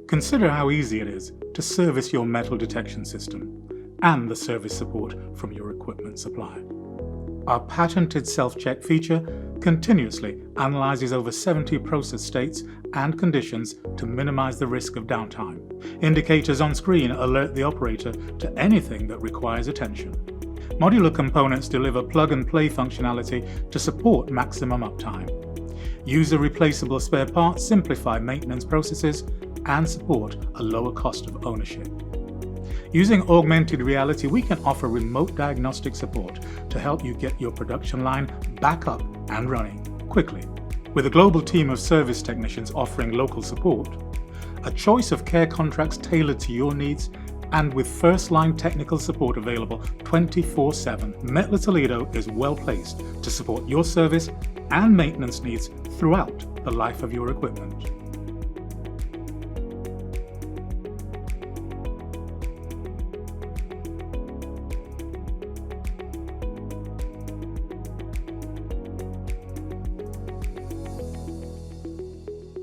Consider how easy it is to service your metal detection system and the service support from your equipment supplier. Our patented self-check feature continuously analyzes over 70 process states and conditions to minimize the risk of downtime. Indicators on screen alert the operator to anything that requires attention. Modular components deliver plug-and-play functionality to support maximum uptime. User-replaceable spare parts simplify maintenance processes and support a lower cost of ownership. Using augmented reality, we can offer remote diagnostic support to help you get your production line back up and running quickly. With a global team of service technicians offering local support, a choice of care contracts tailored to your needs, and with first-line technical support available 24/7, METTLER Toledo is well placed to support your service and maintenance needs throughout the life of your equipment.